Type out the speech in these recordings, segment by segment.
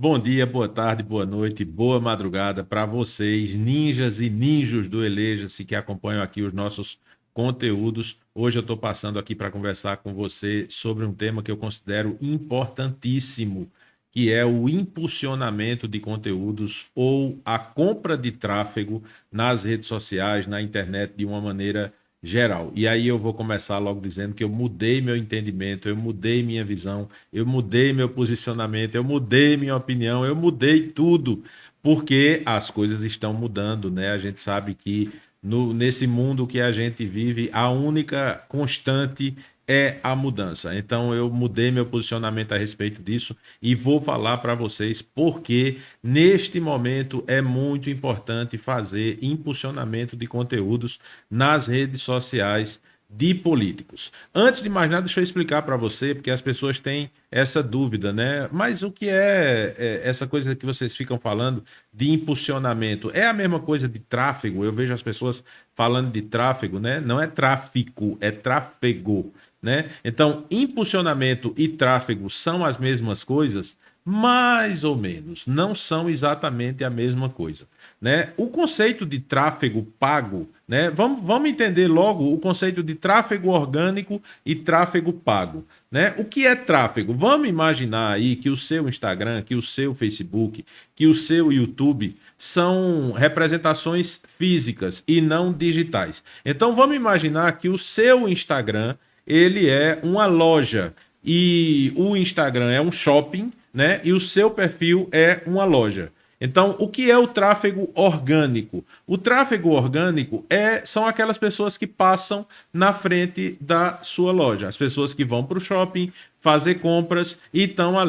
Bom dia, boa tarde, boa noite, boa madrugada para vocês, ninjas e ninjos do Eleja-se que acompanham aqui os nossos conteúdos. Hoje eu estou passando aqui para conversar com você sobre um tema que eu considero importantíssimo, que é o impulsionamento de conteúdos ou a compra de tráfego nas redes sociais, na internet, de uma maneira geral. E aí eu vou começar logo dizendo que eu mudei meu entendimento, eu mudei minha visão, eu mudei meu posicionamento, eu mudei minha opinião, eu mudei tudo, porque as coisas estão mudando, né? A gente sabe que nesse mundo que a gente vive, a única constante é a mudança. Então eu mudei meu posicionamento a respeito disso e vou falar para vocês porque neste momento é muito importante fazer impulsionamento de conteúdos nas redes sociais de políticos. Antes de mais nada, deixa eu explicar para você, porque as pessoas têm essa dúvida, né? Mas o que é essa coisa que vocês ficam falando de impulsionamento? É a mesma coisa de tráfego? Eu vejo as pessoas falando de tráfego, né? Não é tráfico, é tráfego, né? Então, impulsionamento e tráfego são as mesmas coisas? Mais ou menos, não são exatamente a mesma coisa, né? O conceito de tráfego pago, né? Vamos entender logo o conceito de tráfego orgânico e tráfego pago, né? O que é tráfego? Vamos imaginar aí que o seu Instagram, que o seu Facebook, que o seu YouTube são representações físicas e não digitais. Então vamos imaginar que o seu Instagram ele é uma loja e o Instagram é um shopping, né? E o seu perfil é uma loja. Então, o que é o tráfego orgânico? O tráfego orgânico são aquelas pessoas que passam na frente da sua loja, as pessoas que vão para o shopping fazer compras e estão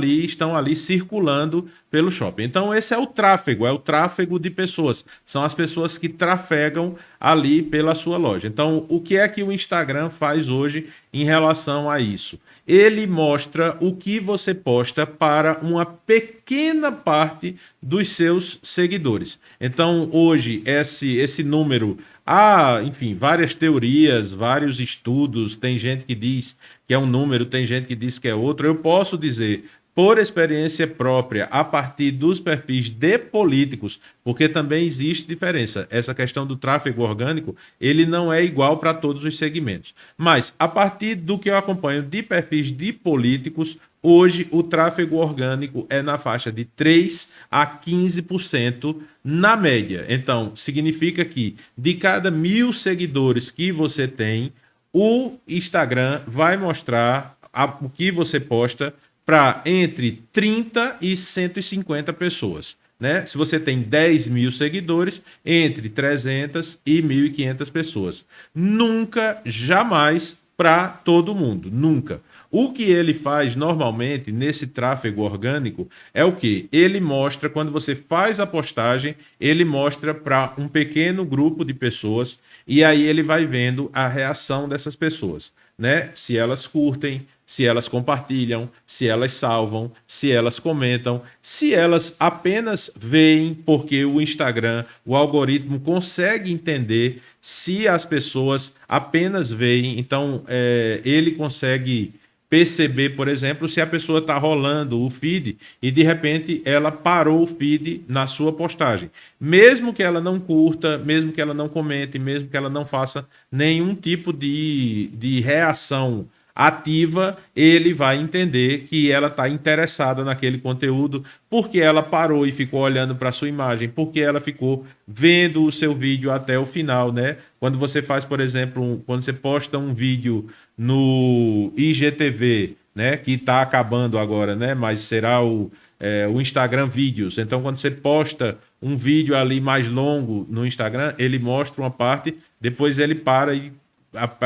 ali circulando pelo shopping. Então, esse é o tráfego de pessoas. São as pessoas que trafegam ali pela sua loja. Então, o que é que o Instagram faz hoje em relação a isso? Ele mostra o que você posta para uma pequena parte dos seus seguidores. Então, hoje, esse número, enfim, várias teorias, vários estudos, tem gente que diz que é um número, tem gente que diz que é outro. Eu posso dizer, por experiência própria, a partir dos perfis de políticos, porque também existe diferença. Essa questão do tráfego orgânico, ele não é igual para todos os segmentos. Mas, a partir do que eu acompanho de perfis de políticos, hoje o tráfego orgânico é na faixa de 3 a 15% na média. Então, significa que de cada 1.000 seguidores que você tem, o Instagram vai mostrar o que você posta para entre 30 e 150 pessoas. Né? Se você tem 10.000 seguidores, entre 300 e 1.500 pessoas. Nunca, jamais para todo mundo. Nunca. O que ele faz normalmente nesse tráfego orgânico é o que? Ele mostra, quando você faz a postagem, ele mostra para um pequeno grupo de pessoas e aí ele vai vendo a reação dessas pessoas, né? Se elas curtem, se elas compartilham, se elas salvam, se elas comentam, se elas apenas veem, porque o Instagram, o algoritmo consegue entender se as pessoas apenas veem, então ele consegue perceber, por exemplo, se a pessoa está rolando o feed e de repente ela parou o feed na sua postagem. Mesmo que ela não curta, mesmo que ela não comente, mesmo que ela não faça nenhum tipo de reação ativa, ele vai entender que ela está interessada naquele conteúdo, porque ela parou e ficou olhando para a sua imagem, porque ela ficou vendo o seu vídeo até o final, né? Quando você faz, por exemplo, quando você posta um vídeo no IGTV, né, que está acabando agora, né, mas será o Instagram Vídeos. Então, quando você posta um vídeo ali mais longo no Instagram, ele mostra uma parte, depois ele para e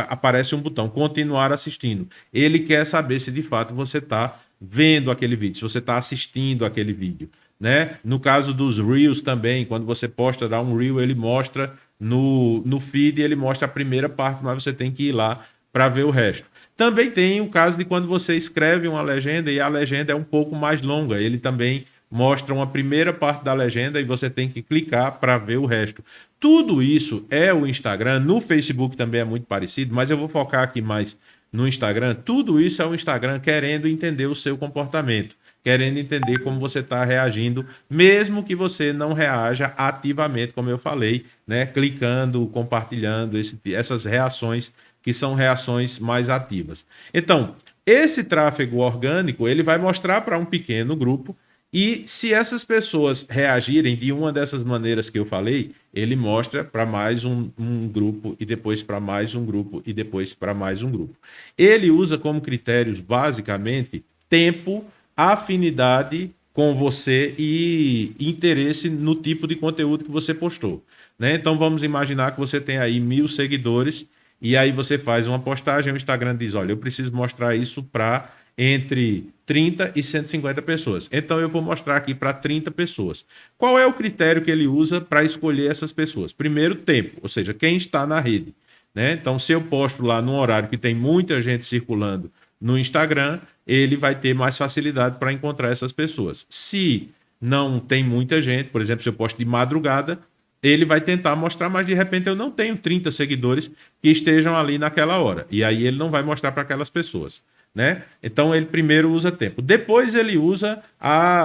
aparece um botão, continuar assistindo. Ele quer saber se de fato você está vendo aquele vídeo, se você está assistindo aquele vídeo, né? No caso dos Reels também, quando você posta, dá um Reel, ele mostra no feed, ele mostra a primeira parte, mas você tem que ir lá para ver o resto. Também tem o caso de quando você escreve uma legenda e a legenda é um pouco mais longa, ele também mostra uma primeira parte da legenda e você tem que clicar para ver o resto. Tudo isso é o Instagram, no Facebook também é muito parecido, mas eu vou focar aqui mais no Instagram. Tudo isso é o Instagram querendo entender o seu comportamento, querendo entender como você está reagindo, mesmo que você não reaja ativamente, como eu falei, né? Clicando, compartilhando, essas reações que são reações mais ativas. Então, esse tráfego orgânico, ele vai mostrar para um pequeno grupo e se essas pessoas reagirem de uma dessas maneiras que eu falei, ele mostra para mais um grupo e depois para mais um grupo e depois para mais um grupo. Ele usa como critérios, basicamente, tempo, afinidade com você e interesse no tipo de conteúdo que você postou. Né? Então vamos imaginar que você tem aí 1.000 seguidores e aí você faz uma postagem, o Instagram diz, olha, eu preciso mostrar isso para entre 30 e 150 pessoas. Então eu vou mostrar aqui para 30 pessoas. Qual é o critério que ele usa para escolher essas pessoas? Primeiro, tempo, ou seja, quem está na rede. Né? Então, se eu posto lá num horário que tem muita gente circulando no Instagram, ele vai ter mais facilidade para encontrar essas pessoas. Se não tem muita gente, por exemplo, se eu posto de madrugada, ele vai tentar mostrar, mas de repente eu não tenho 30 seguidores que estejam ali naquela hora. E aí ele não vai mostrar para aquelas pessoas. Né? Então ele primeiro usa tempo. Depois ele usa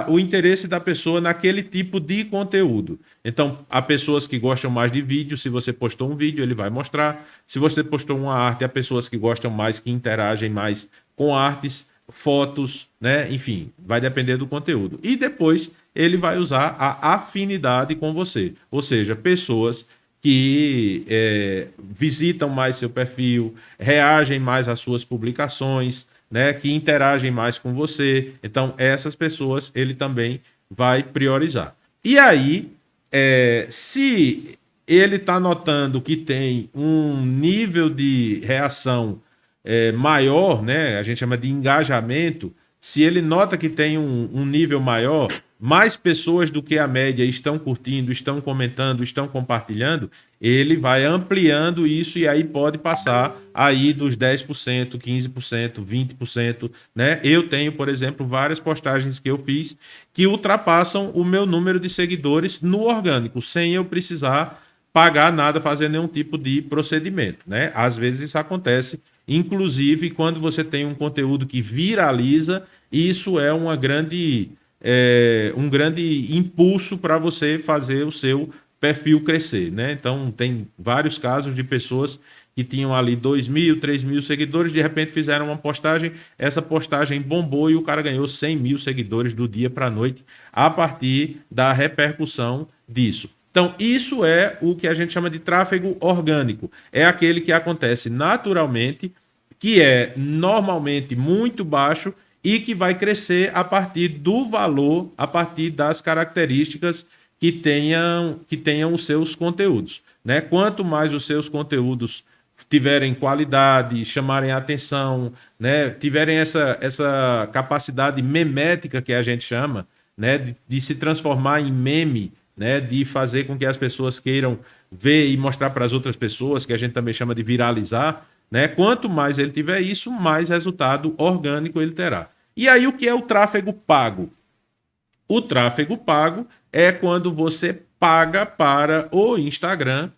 o interesse da pessoa naquele tipo de conteúdo. Então, há pessoas que gostam mais de vídeo. Se você postou um vídeo, ele vai mostrar. Se você postou uma arte, há pessoas que gostam mais, que interagem mais com artes, fotos, né? Enfim, vai depender do conteúdo. E depois ele vai usar a afinidade com você. Ou seja, pessoas que visitam mais seu perfil, reagem mais às suas publicações, né, que interagem mais com você. Então, essas pessoas ele também vai priorizar. E aí, se ele está notando que tem um nível de reação maior, né, a gente chama de engajamento, se ele nota que tem um nível maior, mais pessoas do que a média estão curtindo, estão comentando, estão compartilhando, ele vai ampliando isso e aí pode passar aí dos 10%, 15%, 20%, né? Eu tenho, por exemplo, várias postagens que eu fiz que ultrapassam o meu número de seguidores no orgânico, sem eu precisar pagar nada, fazer nenhum tipo de procedimento, né? Às vezes isso acontece, inclusive quando você tem um conteúdo que viraliza, isso é um grande impulso para você fazer o seu perfil crescer, né? Então, tem vários casos de pessoas que tinham ali 2.000, 3.000 seguidores, de repente fizeram uma postagem, essa postagem bombou e o cara ganhou 100.000 seguidores do dia para a noite a partir da repercussão disso. Então, isso é o que a gente chama de tráfego orgânico. É aquele que acontece naturalmente, que é normalmente muito baixo e que vai crescer a partir do valor, a partir das características que tenham os seus conteúdos. Né? Quanto mais os seus conteúdos tiverem qualidade, chamarem a atenção, né? Tiverem essa capacidade memética que a gente chama, né? De se transformar em meme, né? De fazer com que as pessoas queiram ver e mostrar para as outras pessoas, que a gente também chama de viralizar, né? Quanto mais ele tiver isso, mais resultado orgânico ele terá. E aí o que é o tráfego pago? O tráfego pago é quando você paga para o Instagram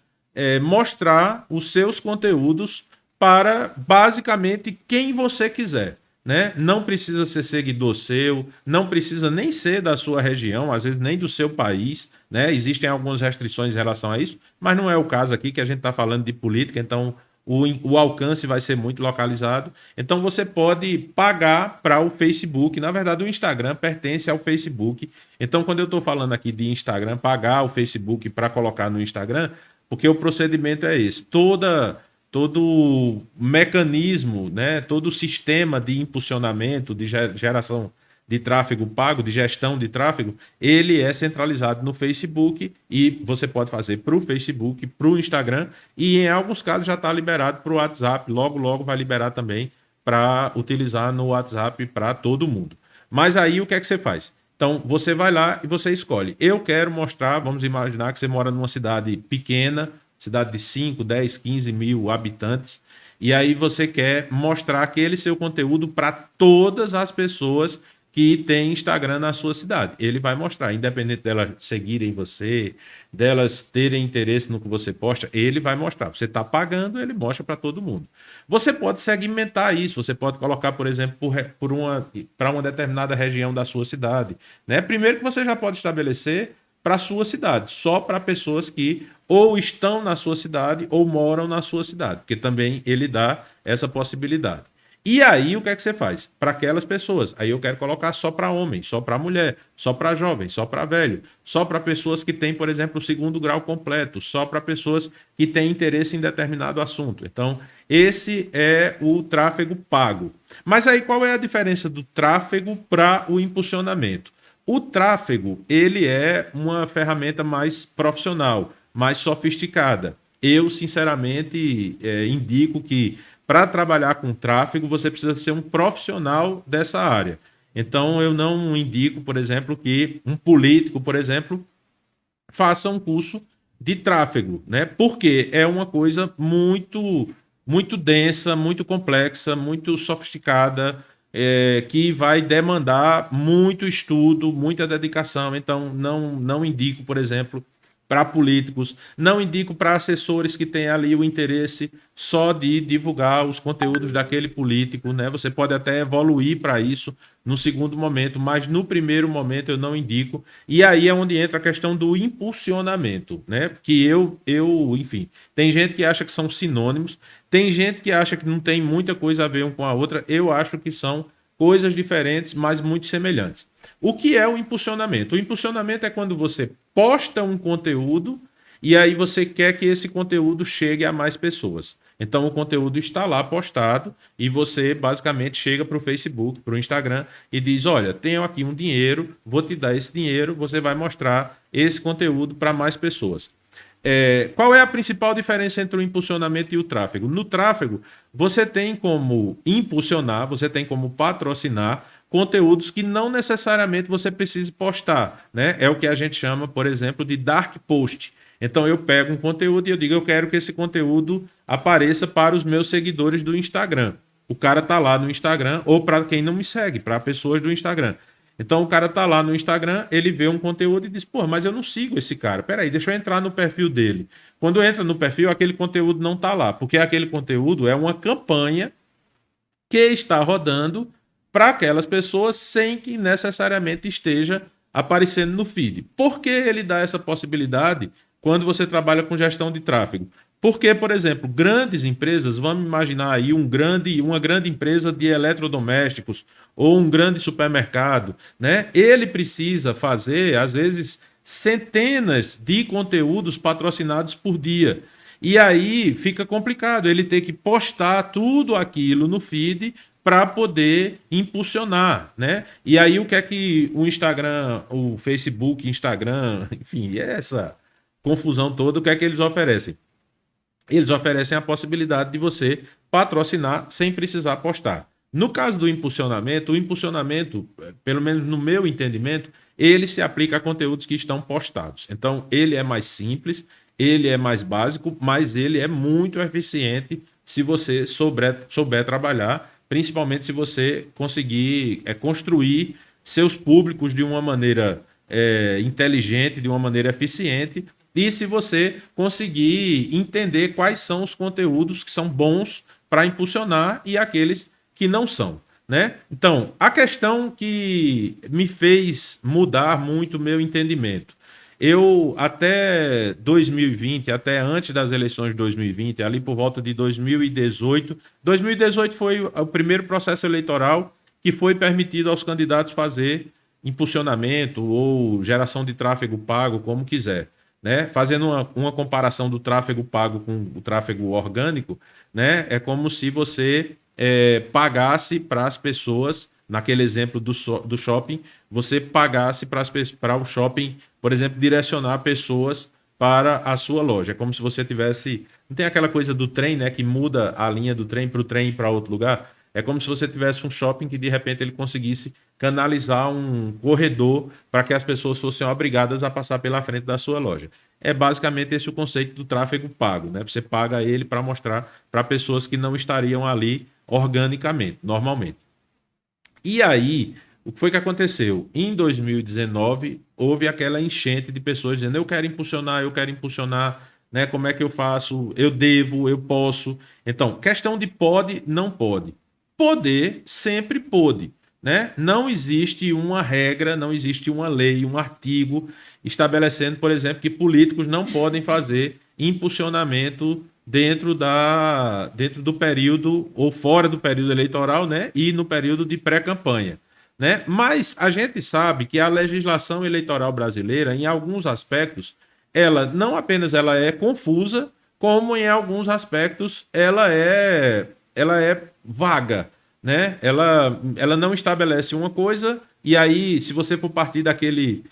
mostrar os seus conteúdos para basicamente quem você quiser. Né? Não precisa ser seguidor seu, não precisa nem ser da sua região, às vezes nem do seu país, né? Existem algumas restrições em relação a isso, mas não é o caso aqui que a gente está falando de política, então o alcance vai ser muito localizado. Então você pode pagar para o Facebook. Na verdade, o Instagram pertence ao Facebook. Então, quando eu estou falando aqui de Instagram, pagar o Facebook para colocar no Instagram, porque o procedimento é esse. Todo mecanismo, né, todo sistema de impulsionamento, de geração de tráfego pago, de gestão de tráfego, ele é centralizado no Facebook e você pode fazer para o Facebook, para o Instagram e em alguns casos já está liberado para o WhatsApp, logo vai liberar também para utilizar no WhatsApp para todo mundo. Mas aí o que é que você faz? Então você vai lá e você escolhe. Eu quero mostrar, vamos imaginar que você mora numa cidade pequena, cidade de 5, 10, 15 mil habitantes, e aí você quer mostrar aquele seu conteúdo para todas as pessoas que tem Instagram na sua cidade. Ele vai mostrar, independente delas seguirem você, delas terem interesse no que você posta, ele vai mostrar. Você está pagando, ele mostra para todo mundo. Você pode segmentar isso, você pode colocar, por exemplo, para uma determinada região da sua cidade. Né? Primeiro que você já pode estabelecer para a sua cidade, só para pessoas que ou estão na sua cidade ou moram na sua cidade, porque também ele dá essa possibilidade. E aí, o que é que você faz? Para aquelas pessoas. Aí eu quero colocar só para homem, só para mulher, só para jovem, só para velho, só para pessoas que têm, por exemplo, o segundo grau completo, só para pessoas que têm interesse em determinado assunto. Então, esse é o tráfego pago. Mas aí, qual é a diferença do tráfego para o impulsionamento? O tráfego, ele é uma ferramenta mais profissional, mais sofisticada. Eu, sinceramente, indico que para trabalhar com tráfego, você precisa ser um profissional dessa área. Então, eu não indico, por exemplo, que um político, por exemplo, faça um curso de tráfego, né? Porque é uma coisa muito densa, muito complexa, muito sofisticada, que vai demandar muito estudo, muita dedicação. Então, não indico, por exemplo, para políticos, não indico para assessores que têm ali o interesse só de divulgar os conteúdos daquele político, né? Você pode até evoluir para isso no segundo momento, mas no primeiro momento eu não indico. E aí é onde entra a questão do impulsionamento, né? Que enfim, tem gente que acha que são sinônimos, tem gente que acha que não tem muita coisa a ver uma com a outra. Eu acho que são coisas diferentes, mas muito semelhantes. O que é o impulsionamento? O impulsionamento é quando você posta um conteúdo e aí você quer que esse conteúdo chegue a mais pessoas. Então o conteúdo está lá postado e você basicamente chega para o Facebook, para o Instagram e diz: olha, tenho aqui um dinheiro, vou te dar esse dinheiro, você vai mostrar esse conteúdo para mais pessoas. Qual é a principal diferença entre o impulsionamento e o tráfego? No tráfego, você tem como impulsionar, você tem como patrocinar conteúdos que não necessariamente você precise postar, né? É o que a gente chama, por exemplo, de dark post. Então eu pego um conteúdo e eu digo: eu quero que esse conteúdo apareça para os meus seguidores do Instagram. O cara tá lá no Instagram, ou para quem não me segue, para pessoas do Instagram. Então o cara tá lá no Instagram, ele vê um conteúdo e diz: pô, mas eu não sigo esse cara. Peraí, deixa eu entrar no perfil dele. Quando entra no perfil, aquele conteúdo não tá lá, porque aquele conteúdo é uma campanha que está rodando para aquelas pessoas sem que necessariamente esteja aparecendo no feed. Por que ele dá essa possibilidade quando você trabalha com gestão de tráfego? Porque, por exemplo, grandes empresas, vamos imaginar aí uma grande empresa de eletrodomésticos ou um grande supermercado, né? Ele precisa fazer, às vezes, centenas de conteúdos patrocinados por dia. E aí fica complicado ele ter que postar tudo aquilo no feed para poder impulsionar, né? E aí o que é que o Instagram, o Facebook, Instagram, enfim, essa confusão toda, o que é que eles oferecem? Eles oferecem a possibilidade de você patrocinar sem precisar postar. No caso do impulsionamento, o impulsionamento, pelo menos no meu entendimento, ele se aplica a conteúdos que estão postados. Então, ele é mais simples, ele é mais básico, mas ele é muito eficiente se você souber trabalhar, principalmente se você conseguir construir seus públicos de uma maneira inteligente, de uma maneira eficiente, e se você conseguir entender quais são os conteúdos que são bons para impulsionar e aqueles que não são, né? Então, a questão que me fez mudar muito o meu entendimento. Eu, até 2020, até antes das eleições de 2020, ali por volta de 2018, 2018 foi o primeiro processo eleitoral que foi permitido aos candidatos fazer impulsionamento ou geração de tráfego pago, como quiser. Né? Fazendo uma comparação do tráfego pago com o tráfego orgânico, né? É como se você pagasse para as pessoas, naquele exemplo do shopping, você pagasse para o shopping, por exemplo, direcionar pessoas para a sua loja. É como se você tivesse. Não tem aquela coisa do trem, né? Que muda a linha do trem para o trem ir para outro lugar? É como se você tivesse um shopping que de repente ele conseguisse canalizar um corredor para que as pessoas fossem obrigadas a passar pela frente da sua loja. É basicamente esse o conceito do tráfego pago, né? Você paga ele para mostrar para pessoas que não estariam ali organicamente, normalmente. E aí, O que foi que aconteceu? Em 2019, houve aquela enchente de pessoas dizendo: eu quero impulsionar, né? Como é que eu faço? Eu devo, eu posso. Então, questão de pode, não pode. Poder sempre pôde, né? Não existe uma regra, não existe uma lei, um artigo estabelecendo, por exemplo, que políticos não podem fazer impulsionamento dentro do período ou fora do período eleitoral, né? E no período de pré-campanha, né? Mas a gente sabe que a legislação eleitoral brasileira, em alguns aspectos, ela não apenas ela é confusa, como em alguns aspectos ela é vaga, né? Ela não estabelece uma coisa e aí, se você for partir daquele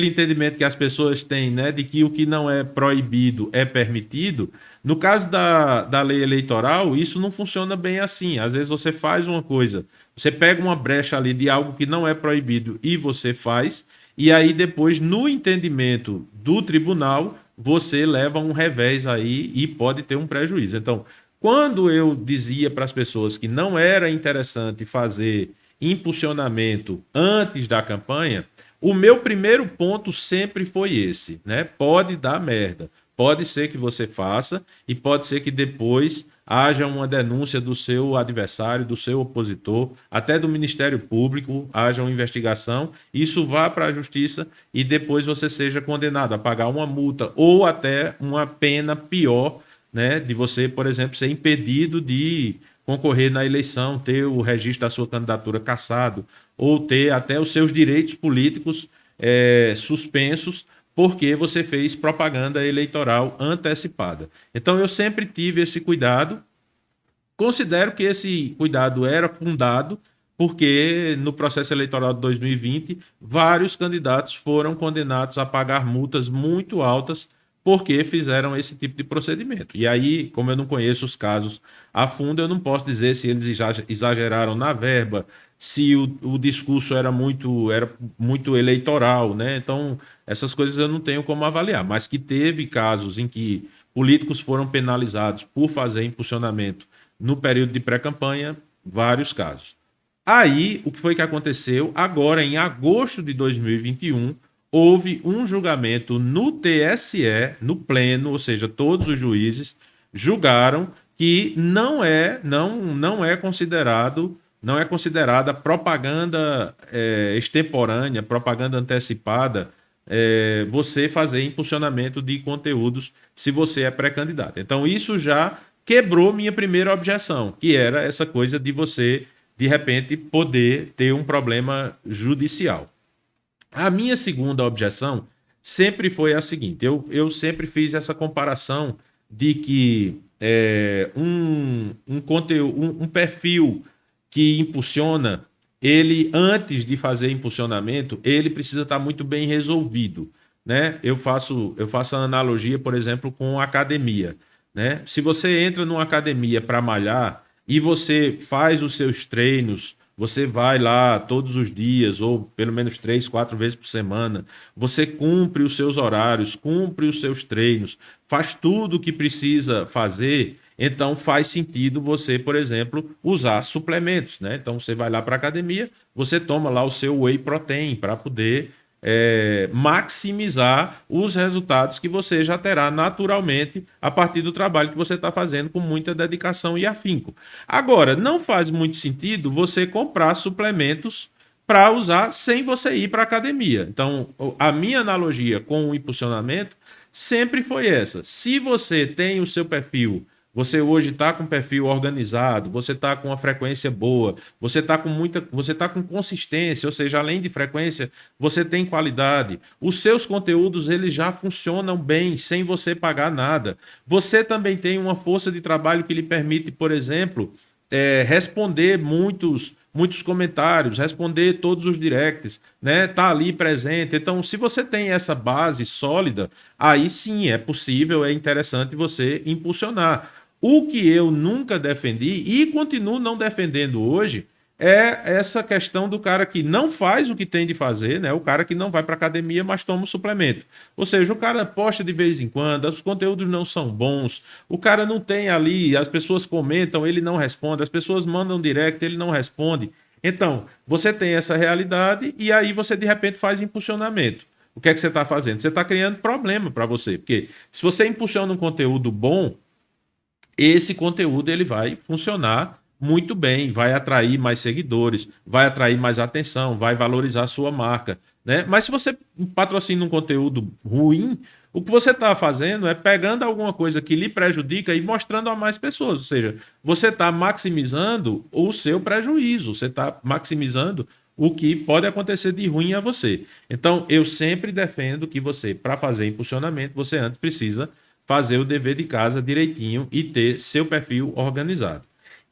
entendimento que as pessoas têm, né, de que o que não é proibido é permitido, no caso da lei eleitoral, isso não funciona bem assim. Às vezes você faz uma coisa, você pega uma brecha ali de algo que não é proibido e você faz, e aí depois, no entendimento do tribunal, você leva um revés aí e pode ter um prejuízo. Então, quando eu dizia para as pessoas que não era interessante fazer impulsionamento antes da campanha, o meu primeiro ponto sempre foi esse, né? Pode dar merda. Pode ser que você faça e pode ser que depois haja uma denúncia do seu adversário, do seu opositor, até do Ministério Público, haja uma investigação, isso vá para a justiça e depois você seja condenado a pagar uma multa ou até uma pena pior, né, de você, por exemplo, ser impedido de concorrer na eleição, ter o registro da sua candidatura cassado, ou ter até os seus direitos políticos suspensos, porque você fez propaganda eleitoral antecipada. Então, eu sempre tive esse cuidado, considero que esse cuidado era fundado, porque no processo eleitoral de 2020, vários candidatos foram condenados a pagar multas muito altas porque fizeram esse tipo de procedimento. E aí, como eu não conheço os casos a fundo, eu não posso dizer se eles exageraram na verba, se o discurso era muito eleitoral, né? Então, essas coisas eu não tenho como avaliar, mas que teve casos em que políticos foram penalizados por fazer impulsionamento no período de pré-campanha, vários casos. Aí, o que foi que aconteceu? Agora, em agosto de 2021, houve um julgamento no TSE, no pleno, ou seja, todos os juízes julgaram que não é considerado, não é considerada propaganda extemporânea, propaganda antecipada, você fazer impulsionamento de conteúdos se você é pré-candidato. Então, isso já quebrou minha primeira objeção, que era essa coisa de você, de repente, poder ter um problema judicial. A minha segunda objeção sempre foi a seguinte: eu sempre fiz essa comparação de que um perfil que impulsiona, ele, antes de fazer impulsionamento, ele precisa estar muito bem resolvido, né? Eu faço a analogia, por exemplo, com a academia, né? Se você entra numa academia para malhar e você faz os seus treinos, você vai lá todos os dias, ou pelo menos 3, 4 vezes por semana, você cumpre os seus horários, cumpre os seus treinos, faz tudo o que precisa fazer, então faz sentido você, por exemplo, usar suplementos, né? Então você vai lá para a academia, você toma lá o seu whey protein para poder maximizar os resultados que você já terá naturalmente a partir do trabalho que você está fazendo com muita dedicação e afinco. Agora, não faz muito sentido você comprar suplementos para usar sem você ir para a academia. Então, a minha analogia com o impulsionamento sempre foi essa. Se você tem o seu perfil, você hoje está com um perfil organizado, você está com uma frequência boa, você está com consistência, ou seja, além de frequência, você tem qualidade. Os seus conteúdos eles já funcionam bem, sem você pagar nada. Você também tem uma força de trabalho que lhe permite, por exemplo, responder muitos comentários, responder todos os directs, né? Tá ali presente. Então, se você tem essa base sólida, aí sim é possível, é interessante você impulsionar. O que eu nunca defendi e continuo não defendendo hoje é essa questão do cara que não faz o que tem de fazer, né? O cara que não vai para academia, mas toma um suplemento. Ou seja, o cara posta de vez em quando, os conteúdos não são bons, o cara não tem ali, as pessoas comentam, ele não responde, as pessoas mandam direct, ele não responde. Então, você tem essa realidade e aí você, de repente, faz impulsionamento. O que é que você está fazendo? Você está criando problema para você, porque se você impulsiona um conteúdo bom, esse conteúdo ele vai funcionar muito bem, vai atrair mais seguidores, vai atrair mais atenção, vai valorizar a sua marca, né? Mas se você patrocina um conteúdo ruim, o que você está fazendo é pegando alguma coisa que lhe prejudica e mostrando a mais pessoas, ou seja, você está maximizando o seu prejuízo, você está maximizando o que pode acontecer de ruim a você. Então, eu sempre defendo que você, para fazer impulsionamento, você antes precisa fazer o dever de casa direitinho e ter seu perfil organizado.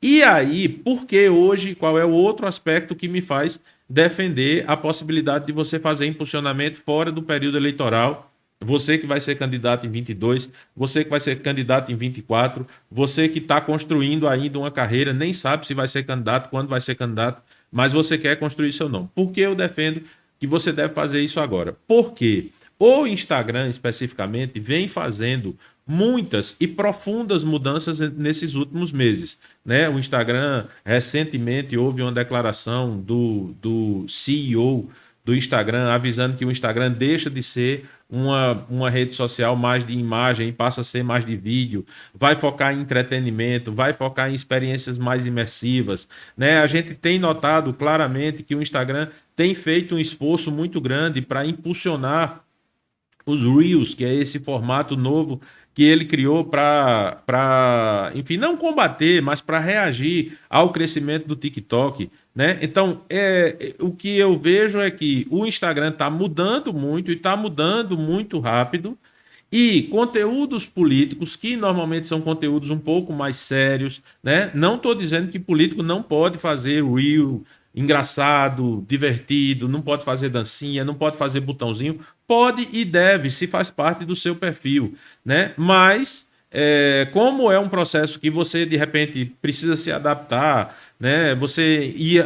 E aí, por que hoje, qual é o outro aspecto que me faz defender a possibilidade de você fazer impulsionamento fora do período eleitoral? Você que vai ser candidato em 22, você que vai ser candidato em 24, você que está construindo ainda uma carreira, nem sabe se vai ser candidato, quando vai ser candidato, mas você quer construir seu nome. Por que eu defendo que você deve fazer isso agora? Porque o Instagram, especificamente, vem fazendo muitas e profundas mudanças nesses últimos meses, né? O Instagram, recentemente, houve uma declaração do CEO do Instagram, avisando que o Instagram deixa de ser uma rede social mais de imagem, passa a ser mais de vídeo, vai focar em entretenimento, vai focar em experiências mais imersivas, né? A gente tem notado claramente que o Instagram tem feito um esforço muito grande para impulsionar os Reels, que é esse formato novo que ele criou enfim, não combater, mas para reagir ao crescimento do TikTok, né? Então, o que eu vejo é que o Instagram está mudando muito e está mudando muito rápido, e conteúdos políticos, que normalmente são conteúdos um pouco mais sérios, né? Não estou dizendo que político não pode fazer reel engraçado, divertido, não pode fazer dancinha, não pode fazer botãozinho, pode e deve, se faz parte do seu perfil, né? Mas como é um processo que você de repente precisa se adaptar, né?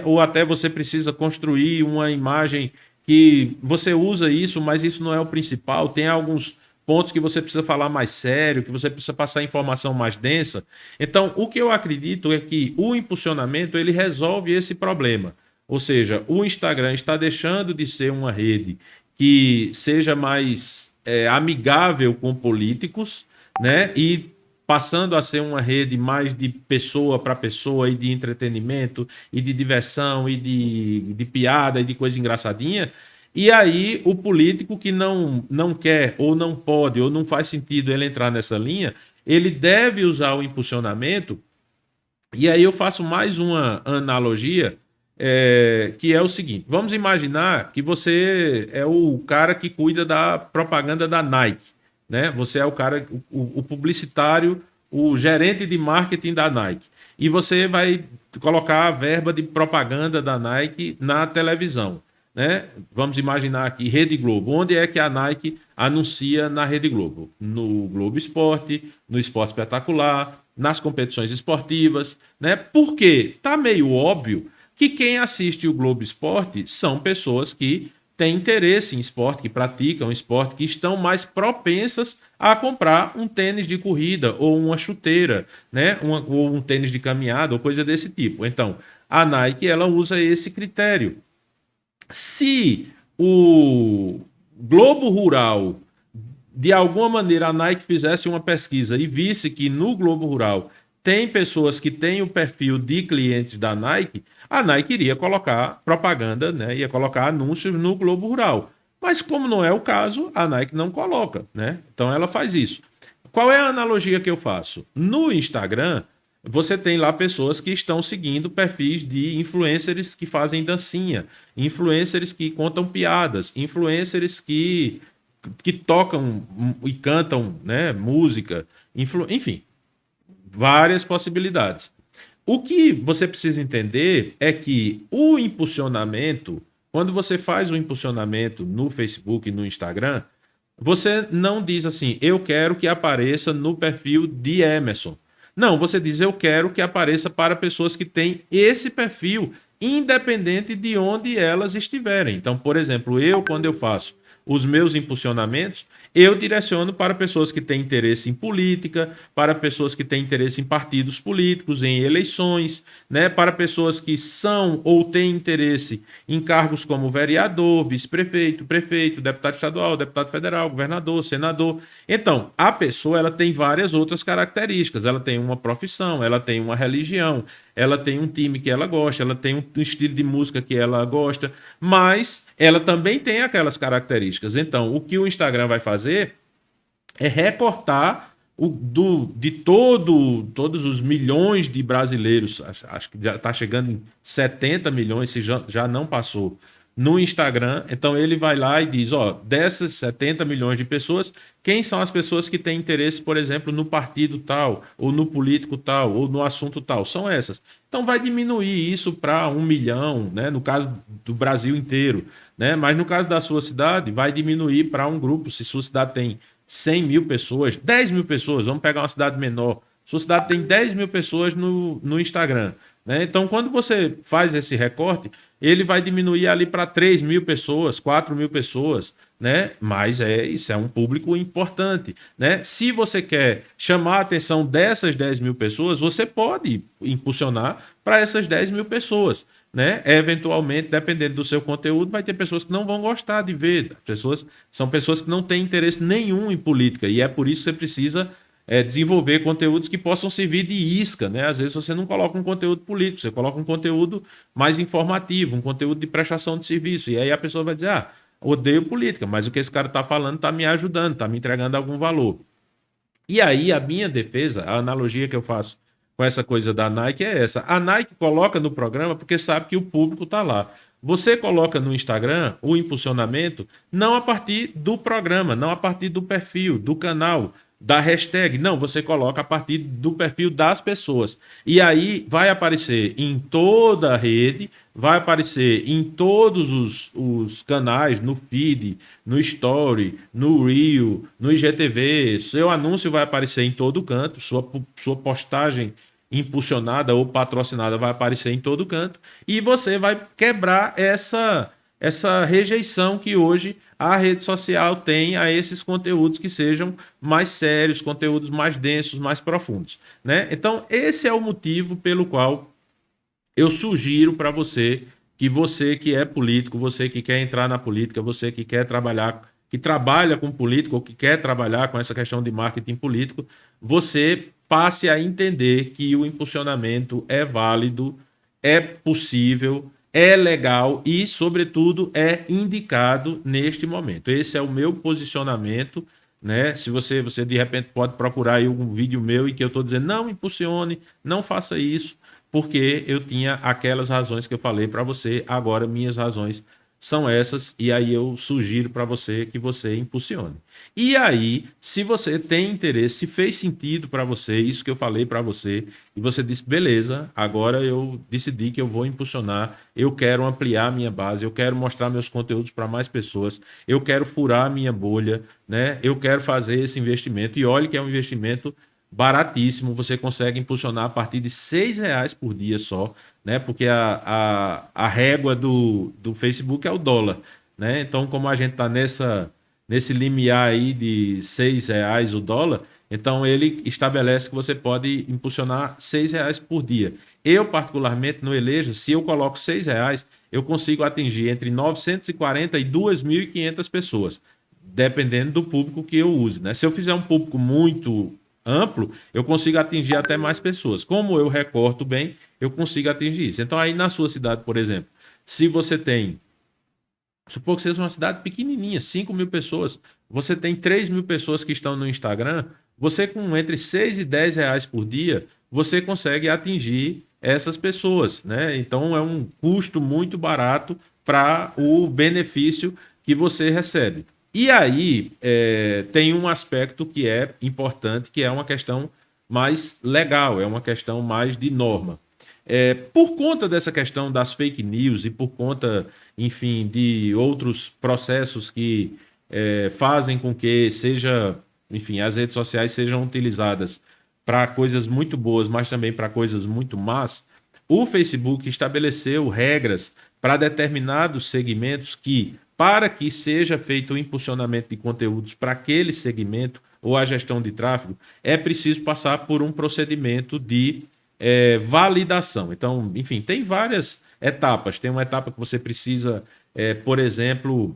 Ou até você precisa construir uma imagem que você usa isso, mas isso não é o principal. Tem alguns pontos que você precisa falar mais sério, que você precisa passar informação mais densa. Então, o que eu acredito é que o impulsionamento ele resolve esse problema. Ou seja, o Instagram está deixando de ser uma rede que seja mais amigável com políticos, né? E passando a ser uma rede mais de pessoa para pessoa e de entretenimento e de diversão e de piada e de coisa engraçadinha. E aí o político que não quer ou não pode ou não faz sentido ele entrar nessa linha, ele deve usar o impulsionamento. E aí eu faço mais uma analogia, que é o seguinte: vamos imaginar que você é o cara que cuida da propaganda da Nike, né? Você é o cara, o publicitário, o gerente de marketing da Nike. E você vai colocar a verba de propaganda da Nike na televisão, né? Vamos imaginar aqui Rede Globo. Onde é que a Nike anuncia na Rede Globo? No Globo Esporte, no Esporte Espetacular, nas competições esportivas, né? Porque tá meio óbvio que quem assiste o Globo Esporte são pessoas que têm interesse em esporte, que praticam esporte, que estão mais propensas a comprar um tênis de corrida ou uma chuteira, né? Ou um tênis de caminhada ou coisa desse tipo. Então, a Nike ela usa esse critério. Se o Globo Rural, de alguma maneira, a Nike fizesse uma pesquisa e visse que no Globo Rural tem pessoas que têm o perfil de clientes da Nike, a Nike iria colocar propaganda, né? Ia colocar anúncios no Globo Rural. Mas como não é o caso, a Nike não coloca, né? Então ela faz isso. Qual é a analogia que eu faço? No Instagram, você tem lá pessoas que estão seguindo perfis de influencers que fazem dancinha, influencers que contam piadas, influencers que tocam e cantam, né, música, enfim, várias possibilidades. O que você precisa entender é que o impulsionamento, quando você faz o impulsionamento no Facebook e no Instagram, você não diz assim, eu quero que apareça no perfil de Emerson. Não, você diz, eu quero que apareça para pessoas que têm esse perfil, independente de onde elas estiverem. Então, por exemplo, quando eu faço os meus impulsionamentos, eu direciono para pessoas que têm interesse em política, para pessoas que têm interesse em partidos políticos, em eleições, né, para pessoas que são ou têm interesse em cargos como vereador, vice-prefeito, prefeito, deputado estadual, deputado federal, governador, senador. Então, a pessoa ela tem várias outras características. Ela tem uma profissão, ela tem uma religião, ela tem um time que ela gosta, ela tem um estilo de música que ela gosta, mas ela também tem aquelas características. Então, o que o Instagram vai fazer é recortar de todos os milhões de brasileiros, acho que já está chegando em 70 milhões, se já não passou, no Instagram. Então ele vai lá e diz, ó, dessas 70 milhões de pessoas, quem são as pessoas que têm interesse, por exemplo, no partido tal, ou no político tal, ou no assunto tal? São essas. Então vai diminuir isso para 1 milhão, né, no caso do Brasil inteiro, né, mas no caso da sua cidade, vai diminuir para um grupo. Se sua cidade tem 100 mil pessoas, 10 mil pessoas, vamos pegar uma cidade menor, sua cidade tem 10 mil pessoas no Instagram, né? Então, quando você faz esse recorte, ele vai diminuir ali para 3 mil pessoas, 4 mil pessoas, né? Mas isso é um público importante, né? Se você quer chamar a atenção dessas 10 mil pessoas, você pode impulsionar para essas 10 mil pessoas, né? Eventualmente, dependendo do seu conteúdo, vai ter pessoas que não vão gostar de ver. São pessoas que não têm interesse nenhum em política, e é por isso que você precisa desenvolver conteúdos que possam servir de isca, né? Às vezes você não coloca um conteúdo político, você coloca um conteúdo mais informativo, um conteúdo de prestação de serviço, e aí a pessoa vai dizer, odeio política, mas o que esse cara está falando está me ajudando, está me entregando algum valor. E aí a minha defesa, a analogia que eu faço com essa coisa da Nike é essa. A Nike coloca no programa porque sabe que o público está lá. Você coloca no Instagram o impulsionamento não a partir do programa, não a partir do perfil, do canal, da hashtag. Não, você coloca a partir do perfil das pessoas. E aí vai aparecer em toda a rede, vai aparecer em todos os canais, no feed, no story, no reel, no IGTV. Seu anúncio vai aparecer em todo canto, sua postagem impulsionada ou patrocinada vai aparecer em todo canto, e você vai quebrar essa rejeição que hoje a rede social tem a esses conteúdos que sejam mais sérios, conteúdos mais densos, mais profundos, né? Então, esse é o motivo pelo qual eu sugiro para você que é político, você que quer entrar na política, você que quer trabalhar, que trabalha com político ou que quer trabalhar com essa questão de marketing político, você passe a entender que o impulsionamento é válido, é possível, é legal e, sobretudo, é indicado neste momento. Esse é o meu posicionamento, né? Se você de repente pode procurar aí um vídeo meu em que eu estou dizendo não impulsione, não faça isso, porque eu tinha aquelas razões que eu falei para você, agora minhas razões são essas, e aí eu sugiro para você que você impulsione. E aí, se você tem interesse, se fez sentido para você isso que eu falei para você, e você disse, beleza, agora eu decidi que eu vou impulsionar, eu quero ampliar a minha base, eu quero mostrar meus conteúdos para mais pessoas, eu quero furar a minha bolha, né? Eu quero fazer esse investimento, e olhe que é um investimento baratíssimo, você consegue impulsionar a partir de R$ 6 por dia só, né? Porque a régua do Facebook é o dólar, né? Então, como a gente está nesse limiar aí de R$ 6 o dólar, então ele estabelece que você pode impulsionar R$ 6 por dia. Eu, particularmente, no Eleja, se eu coloco R$ 6, eu consigo atingir entre 940 e 2.500 pessoas, dependendo do público que eu use, né? Se eu fizer um público muito amplo, eu consigo atingir até mais pessoas. Como eu recorto bem, eu consigo atingir isso. Então, aí na sua cidade, por exemplo, se você tem, supor que seja uma cidade pequenininha, 5 mil pessoas, você tem 3 mil pessoas que estão no Instagram, você com entre R$ 6 e R$ 10 por dia, você consegue atingir essas pessoas, né? Então, é um custo muito barato para o benefício que você recebe. E aí tem um aspecto que é importante, que é uma questão mais legal, é uma questão mais de norma. Por conta dessa questão das fake news e por conta, enfim, de outros processos que fazem com que enfim, as redes sociais sejam utilizadas para coisas muito boas, mas também para coisas muito más, o Facebook estabeleceu regras para determinados segmentos que para que seja feito o impulsionamento de conteúdos para aquele segmento ou a gestão de tráfego, é preciso passar por um procedimento de validação. Então, enfim, tem várias etapas. Tem uma etapa que você precisa, por exemplo,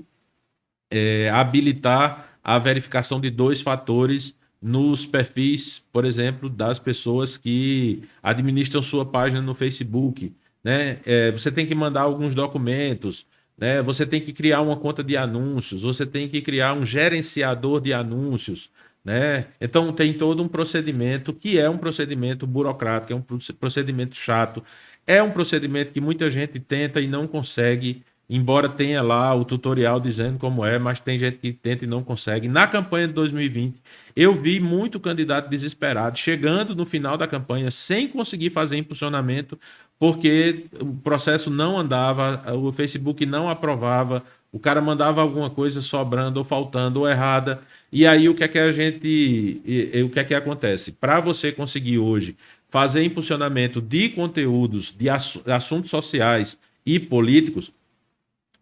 habilitar a verificação de 2 fatores nos perfis, por exemplo, das pessoas que administram sua página no Facebook, né? Você tem que mandar alguns documentos, né? Você tem que criar uma conta de anúncios, você tem que criar um gerenciador de anúncios, né? Então tem todo um procedimento que é um procedimento burocrático, é um procedimento chato, é um procedimento que muita gente tenta e não consegue, embora tenha lá o tutorial dizendo como é, mas tem gente que tenta e não consegue. Na campanha de 2020, eu vi muito candidato desesperado chegando no final da campanha sem conseguir fazer impulsionamento, porque o processo não andava, o Facebook não aprovava, o cara mandava alguma coisa sobrando ou faltando ou errada. E aí o que é que a gente, o que é que acontece? Para você conseguir hoje fazer impulsionamento de conteúdos de assuntos sociais e políticos,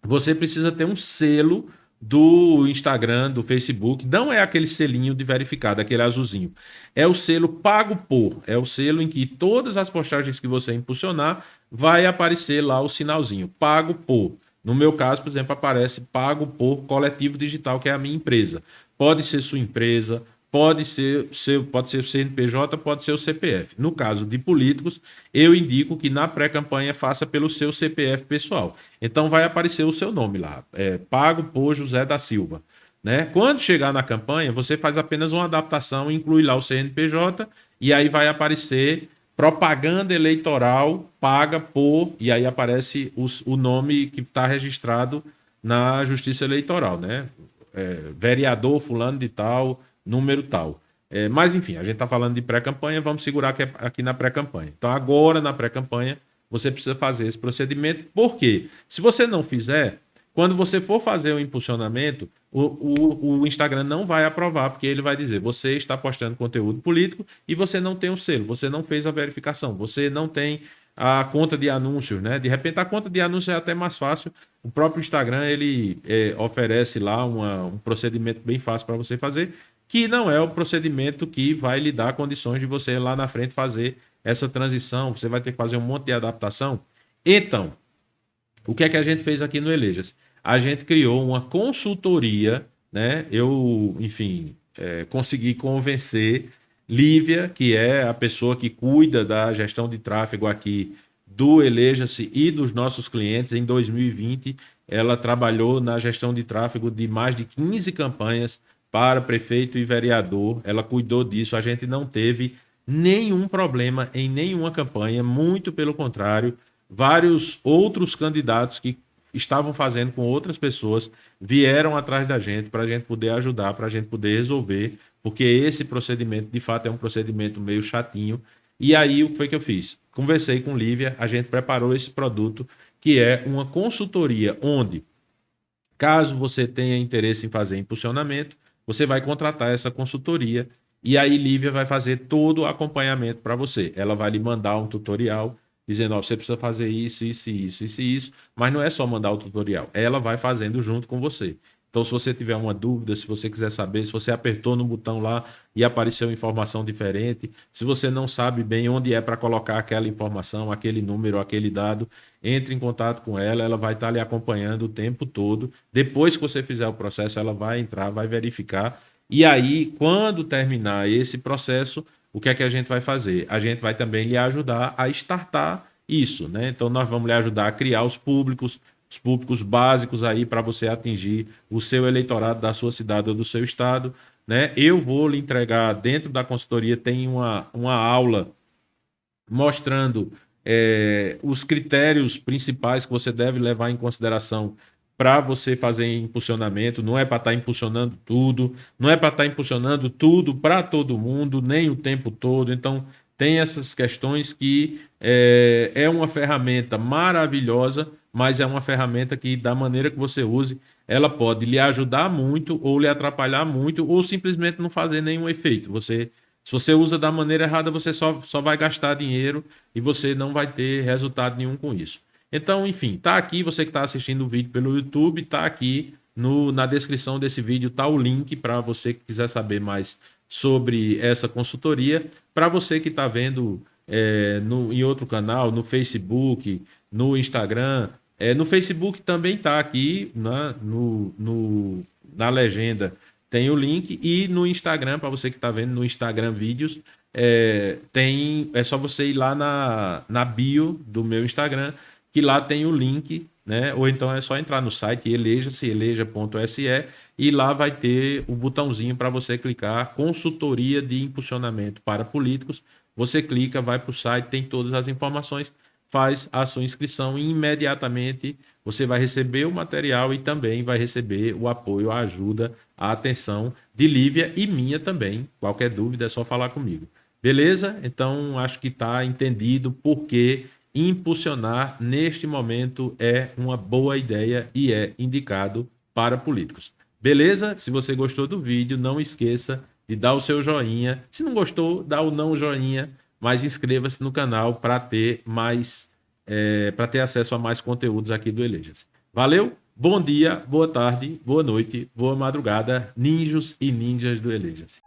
você precisa ter um selo do Instagram, do Facebook. Não é aquele selinho de verificado, aquele azulzinho. É o selo pago por. É o selo em que todas as postagens que você impulsionar vai aparecer lá o sinalzinho pago por. No meu caso, por exemplo, aparece pago por Coletivo Digital, que é a minha empresa. Pode ser sua empresa, pode ser o CNPJ, pode ser o CPF. No caso de políticos, eu indico que na pré-campanha faça pelo seu CPF pessoal. Então vai aparecer o seu nome lá, pago por José da Silva. Né? Quando chegar na campanha, você faz apenas uma adaptação, inclui lá o CNPJ e aí vai aparecer propaganda eleitoral paga por, e aí aparece o nome que está registrado na Justiça Eleitoral, né? Vereador fulano de tal, número tal. Mas, enfim, a gente está falando de pré-campanha, vamos segurar aqui na pré-campanha. Então, agora na pré-campanha, você precisa fazer esse procedimento. Por quê? Se você não fizer, quando você for fazer o impulsionamento, o Instagram não vai aprovar, porque ele vai dizer, você está postando conteúdo político e você não tem o selo, você não fez a verificação, você não tem a conta de anúncios, né? De repente, a conta de anúncios é até mais fácil. O próprio Instagram, ele oferece lá um procedimento bem fácil para você fazer, que não é o procedimento que vai lhe dar condições de você lá na frente fazer essa transição. Você vai ter que fazer um monte de adaptação. Então, o que é que a gente fez aqui no Elejas? A gente criou uma consultoria, né? Eu, enfim, consegui convencer Lívia, que é a pessoa que cuida da gestão de tráfego aqui do Eleja-se e dos nossos clientes. Em 2020, ela trabalhou na gestão de tráfego de mais de 15 campanhas para prefeito e vereador. Ela cuidou disso. A gente não teve nenhum problema em nenhuma campanha, muito pelo contrário. Vários outros candidatos que estavam fazendo com outras pessoas vieram atrás da gente para a gente poder ajudar, para a gente poder resolver, porque esse procedimento, de fato, é um procedimento meio chatinho. E aí, o que foi que eu fiz? Conversei com Lívia, a gente preparou esse produto, que é uma consultoria, onde, caso você tenha interesse em fazer impulsionamento, você vai contratar essa consultoria, e aí Lívia vai fazer todo o acompanhamento para você. Ela vai lhe mandar um tutorial, dizendo, ó, você precisa fazer isso, isso, isso, isso e isso, mas não é só mandar o tutorial, ela vai fazendo junto com você. Então, se você tiver uma dúvida, se você quiser saber, se você apertou no botão lá e apareceu informação diferente, se você não sabe bem onde é para colocar aquela informação, aquele número, aquele dado, entre em contato com ela, ela vai estar lhe acompanhando o tempo todo. Depois que você fizer o processo, ela vai entrar, vai verificar. E aí, quando terminar esse processo, o que é que a gente vai fazer? A gente vai também lhe ajudar a startar isso, né? Então, nós vamos lhe ajudar a criar os públicos básicos aí para você atingir o seu eleitorado da sua cidade ou do seu estado, né? Eu vou lhe entregar, dentro da consultoria, tem uma aula mostrando os critérios principais que você deve levar em consideração para você fazer impulsionamento. Não é para estar impulsionando tudo, não é para estar impulsionando tudo para todo mundo, nem o tempo todo. Então, tem essas questões que é uma ferramenta maravilhosa, mas é uma ferramenta que, da maneira que você use, ela pode lhe ajudar muito ou lhe atrapalhar muito, ou simplesmente não fazer nenhum efeito. Se você usa da maneira errada, você só vai gastar dinheiro e você não vai ter resultado nenhum com isso. Então, enfim, tá aqui, você que está assistindo o vídeo pelo YouTube, tá aqui na descrição desse vídeo, tá o link para você que quiser saber mais sobre essa consultoria. Para você que está vendo em outro canal, no Facebook, no Instagram, no Facebook também tá aqui na legenda, tem o link, e no Instagram, para você que está vendo no Instagram Vídeos, é só você ir lá na bio do meu Instagram, que lá tem o link, né? Ou então é só entrar no site eleja.se, e lá vai ter o botãozinho para você clicar, consultoria de impulsionamento para políticos. Você clica, vai para o site, tem todas as informações, faz a sua inscrição e imediatamente você vai receber o material e também vai receber o apoio, a ajuda, a atenção de Lívia e minha também. Qualquer dúvida é só falar comigo. Beleza? Então acho que está entendido por que impulsionar neste momento é uma boa ideia e é indicado para políticos. Beleza? Se você gostou do vídeo, não esqueça de dar o seu joinha. Se não gostou, dá o não joinha, mas inscreva-se no canal para ter para ter acesso a mais conteúdos aqui do Eleja-se. Valeu? Bom dia, boa tarde, boa noite, boa madrugada, ninjos e ninjas do Eleja-se.